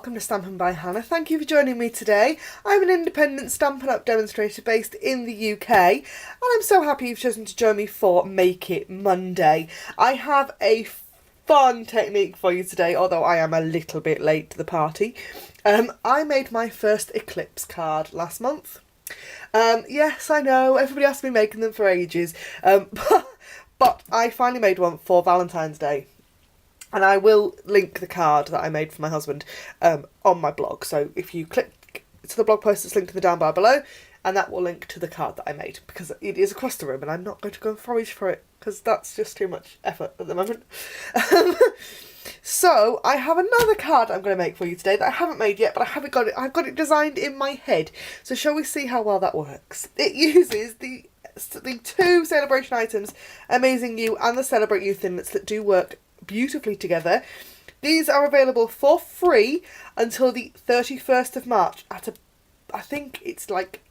welcome to Stampin' by Hannah. Thank you for joining me today. I'm an independent Stampin' Up demonstrator based in the UK, and I'm so happy you've chosen to join me for Make It Monday. I have a fun technique for you today, although I am a little bit late to the party. I made my first Eclipse card last month. Yes, I know, everybody has been making them for ages, but I finally made one for Valentine's Day. And I will link the card that I made for my husband on my blog. So if you click to the blog post that's linked in the down bar below, and that will link to the card that I made, because it is across the room and I'm not going to go and forage for it because that's just too much effort at the moment. So I have another card I'm going to make for you today that I haven't made yet, but I've got it designed in my head. So shall we see how well that works? It uses the two Sale-a-bration items, Amazing You and the Celebrate You thinlits, that do work beautifully together. These are available for free until the 31st of March at I think it's like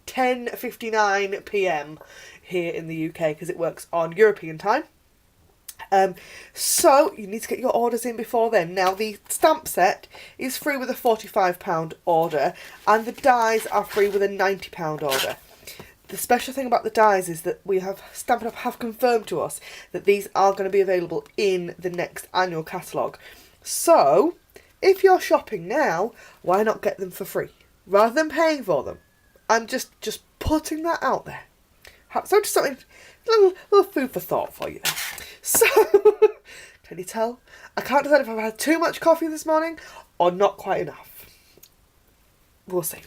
10:59 p.m. here in the UK because it works on European time. So you need to get your orders in before then. Now the stamp set is free with a £45 order and the dies are free with a £90 order. The special thing about the dies is that we have Stampin' Up have confirmed to us that these are going to be available in the next annual catalogue. So, if you're shopping now, why not get them for free rather than paying for them? I'm just putting that out there. So just something, little food for thought for you there. So, can you tell? I can't decide if I've had too much coffee this morning or not quite enough. We'll see.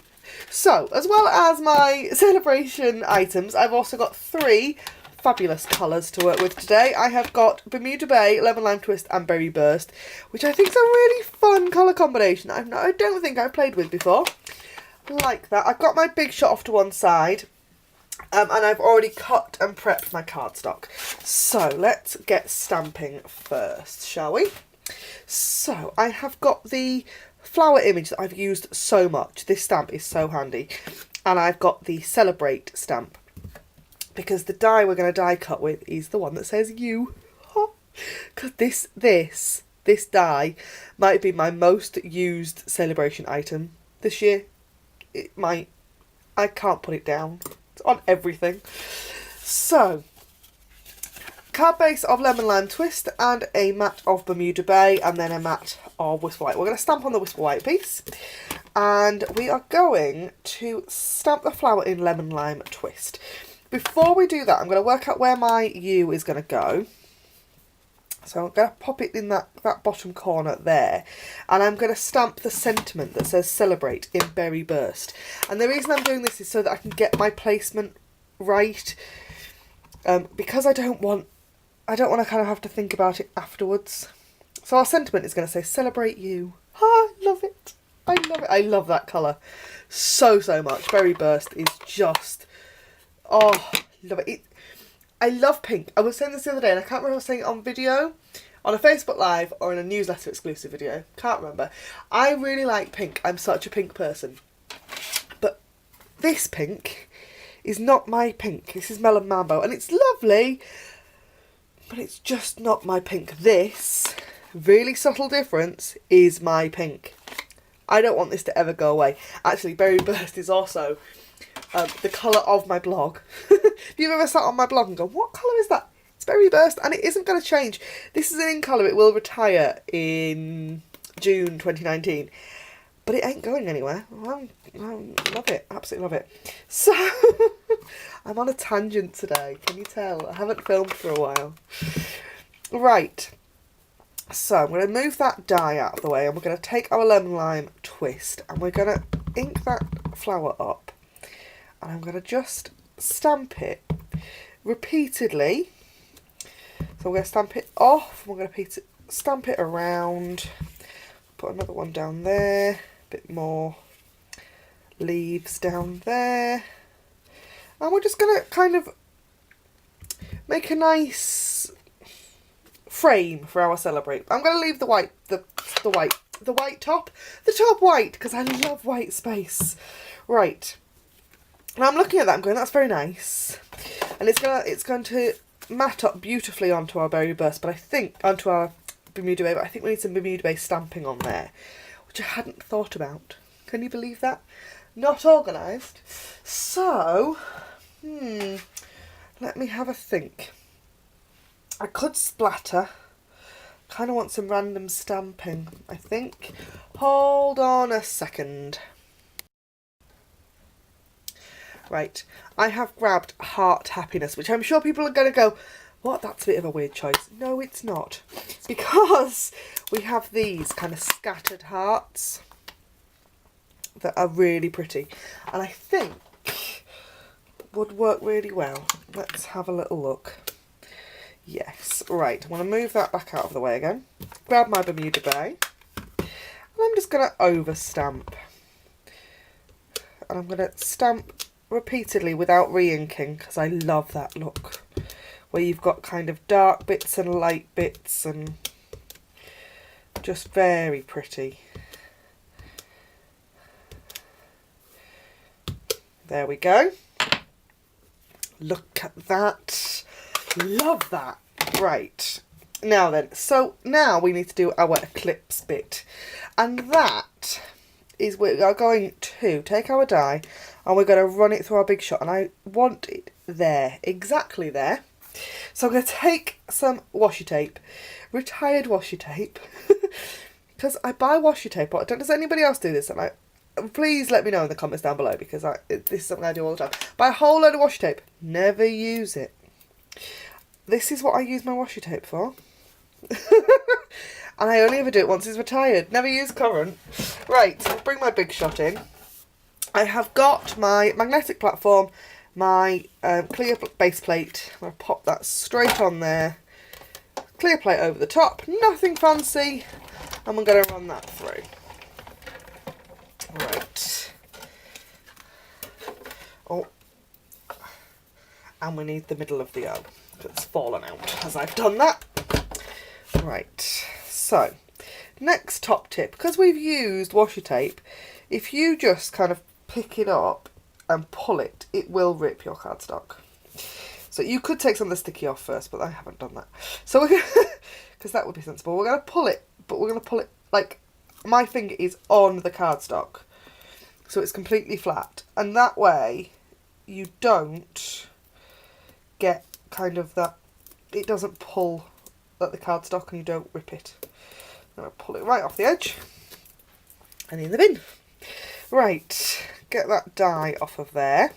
So, as well as my Sale-a-bration items, I've also got three fabulous colours to work with today. I have got Bermuda Bay, Lemon Lime Twist and Berry Burst, which I think is a really fun colour combination I don't think I've played with before. Like that. I've got my Big Shot off to one side, and I've already cut and prepped my cardstock. So, let's get stamping first, shall we? So, I have got the flower image that I've used so much. This stamp is so handy. And I've got the Celebrate stamp, because the die we're going to die cut with is the one that says you. Because this die might be my most used Sale-a-bration item this year. It might. I can't put it down. It's on everything. So, card base of Lemon Lime Twist and a mat of Bermuda Bay and then a mat of Whisper White. We're going to stamp on the Whisper White piece and we are going to stamp the flower in Lemon Lime Twist. Before we do that, I'm going to work out where my U is going to go. So I'm going to pop it in that bottom corner there, and I'm going to stamp the sentiment that says Celebrate in Berry Burst. And the reason I'm doing this is so that I can get my placement right, because I don't want to kind of have to think about it afterwards. So our sentiment is going to say Celebrate You. I love it. I love it. I love that colour so much. Berry Burst is just, oh, love it. I love pink. I was saying this the other day and I can't remember if I was saying it on video, on a Facebook Live or in a newsletter exclusive video. Can't remember. I really like pink. I'm such a pink person. But this pink is not my pink. This is Melon Mambo and it's lovely, but it's just not my pink. This really subtle difference is my pink. I don't want this to ever go away. Actually, Berry Burst is also the colour of my blog. If you've ever sat on my blog and gone, what colour is that? It's Berry Burst, and it isn't going to change. This is an in colour. It will retire in June 2019. But it ain't going anywhere. I love it. Absolutely love it. So, I'm on a tangent today. Can you tell? I haven't filmed for a while. Right. So, I'm going to move that die out of the way, and we're going to take our Lemon Lime Twist, and we're going to ink that flower up. And I'm going to just stamp it repeatedly. So we're going to stamp it off, we're going to stamp it around, put another one down there, a bit more leaves down there. And we're just going to kind of make a nice frame for our Celebrate. I'm going to leave the white, the top white, because I love white space. Right. Now I'm looking at that, I'm going, that's very nice. And it's going to mat up beautifully onto our Berry Burst, but I think, onto our Bermuda Bay, but I think we need some Bermuda Bay stamping on there, which I hadn't thought about. Can you believe that? Not organised. So, let me have a think. I could splatter. Kind of want some random stamping, I think. Hold on a second. Right, I have grabbed Heart Happiness, which I'm sure people are going to go, what, that's a bit of a weird choice. No, it's not. Because we have these kind of scattered hearts that are really pretty. And I think would work really well. Let's have a little look. Yes, right, I want to move that back out of the way again. Grab my Bermuda Bay. And I'm just going to over stamp. And I'm going to stamp repeatedly without re-inking, because I love that look where you've got kind of dark bits and light bits, and just very pretty. There we go. Look at that. Love that. Right, now then, so now we need to do our eclipse bit, and that is we are going to take our die and we're going to run it through our big shot, and I want it there, exactly there. So I'm going to take some washi tape, retired washi tape, because I buy washi tape. Does anybody else do this? And please let me know in the comments down below, because this is something I do all the time. Buy a whole load of washi tape, never use it. This is what I use my washi tape for. And I only ever do it once it's retired. Never use current. Right, so bring my big shot in. I have got my magnetic platform, my clear base plate. I'm going to pop that straight on there. Clear plate over the top. Nothing fancy. And we're going to run that through. Right. Oh. And we need the middle of the O. It's fallen out as I've done that. Right, so next top tip, because we've used washi tape, if you just kind of pick it up and pull it, it will rip your cardstock. So you could take some of the sticky off first, but I haven't done that. So we're because that would be sensible. We're going to pull it, but we're going to pull it like my finger is on the cardstock, so it's completely flat, and that way you don't get kind of that, it doesn't pull at the cardstock and you don't rip it. I'm going to pull it right off the edge and in the bin. Right, get that die off of there.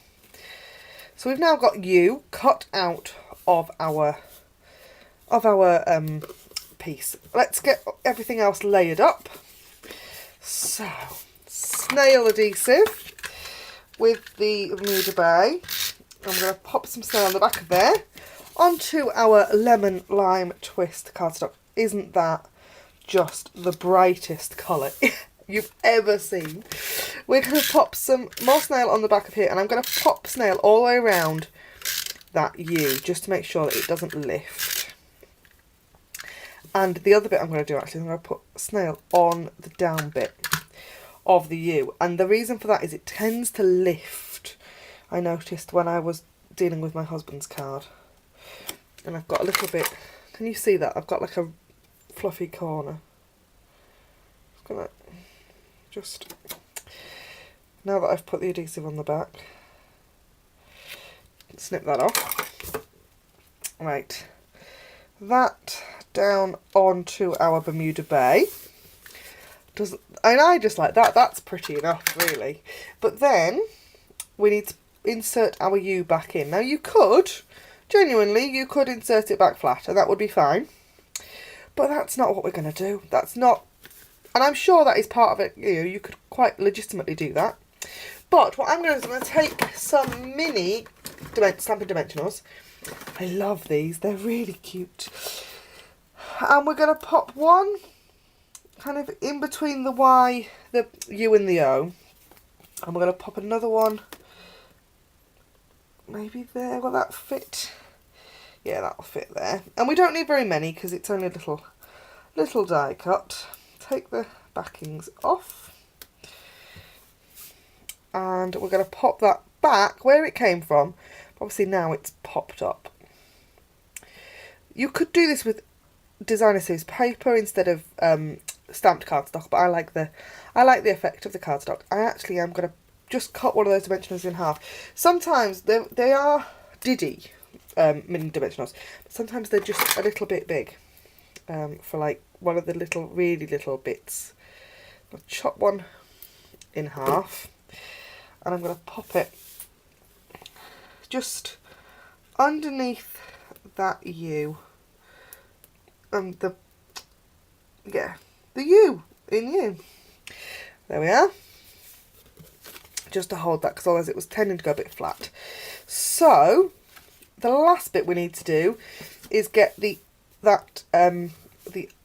So we've now got you cut out of our piece. Let's get everything else layered up. So, snail adhesive with the Bermuda Bay. I'm going to pop some snail on the back of there onto our lemon lime twist cardstock. Isn't that just the brightest colour you've ever seen? We're going to pop some more snail on the back of here, and I'm going to pop snail all the way around that U just to make sure that it doesn't lift. And the other bit I'm going to do, actually, I'm going to put snail on the down bit of the U, and the reason for that is it tends to lift. I noticed when I was dealing with my husband's card, and I've got a little bit, can you see that? I've got like a fluffy corner. I'm gonna just, now that I've put the adhesive on the back, snip that off. Right, that down onto our Bermuda Bay. And I just like that, that's pretty enough really. But then we need to insert our U back in. Now you could, genuinely, you could insert it back flat and that would be fine. But that's not what we're going to do. That's not, and I'm sure that is part of it, you could quite legitimately do that. But what I'm going to do is I'm going to take some mini Stampin' Dimensionals. I love these, they're really cute. And we're going to pop one kind of in between the Y, the U and the O. And we're going to pop another one maybe there. Will that fit? Yeah, that'll fit there. And we don't need very many because it's only a little die cut. Take the backings off. And we're going to pop that back where it came from. Obviously now it's popped up. You could do this with designer series paper instead of stamped cardstock, but I like the effect of the cardstock. I actually am going to just cut one of those dimensionals in half. Sometimes they are diddy mini dimensionals, but sometimes they're just a little bit big for like one of the really little bits. I'll chop one in half, and I'm going to pop it just underneath that U, and the U in U. There we are. Just to hold that, because otherwise it was tending to go a bit flat. So the last bit we need to do is get the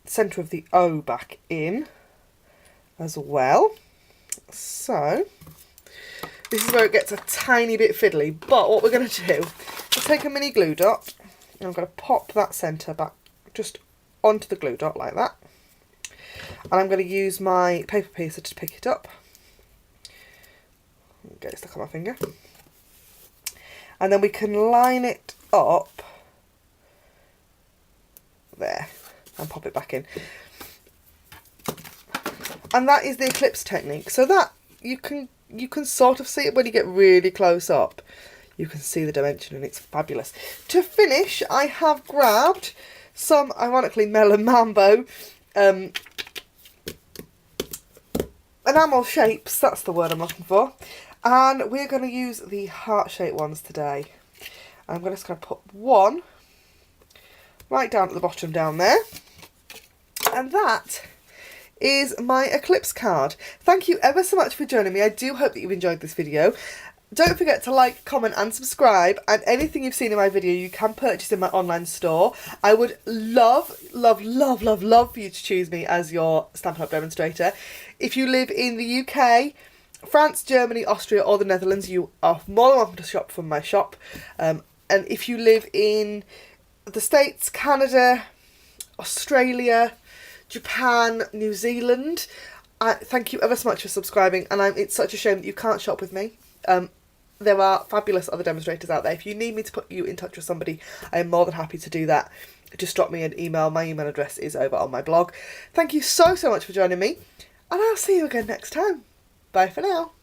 centre of the O back in as well. So this is where it gets a tiny bit fiddly, but what we're going to do is take a mini glue dot, and I'm going to pop that centre back just onto the glue dot like that, and I'm going to use my paper piercer to pick it up. Get it stuck on my finger, and then we can line it up there and pop it back in. And that is the eclipse technique. So that you can sort of see it when you get really close up. You can see the dimension, and it's fabulous. To finish, I have grabbed some, ironically, Melon Mambo enamel shapes. That's the word I'm looking for. And we're going to use the heart-shaped ones today. I'm just going to put one right down at the bottom down there. And that is my Eclipse card. Thank you ever so much for joining me. I do hope that you've enjoyed this video. Don't forget to like, comment and subscribe, and anything you've seen in my video you can purchase in my online store. I would love, love, love, love, love for you to choose me as your Stampin' Up! Demonstrator. If you live in the UK, France, Germany, Austria or the Netherlands, you are more than welcome to shop from my shop. And if you live in the States, Canada, Australia, Japan, New Zealand, thank you ever so much for subscribing, and it's such a shame that you can't shop with me. There are fabulous other demonstrators out there. If you need me to put you in touch with somebody, I am more than happy to do that. Just drop me an email. My email address is over on my blog. Thank you so much for joining me, and I'll see you again next time. Bye for now.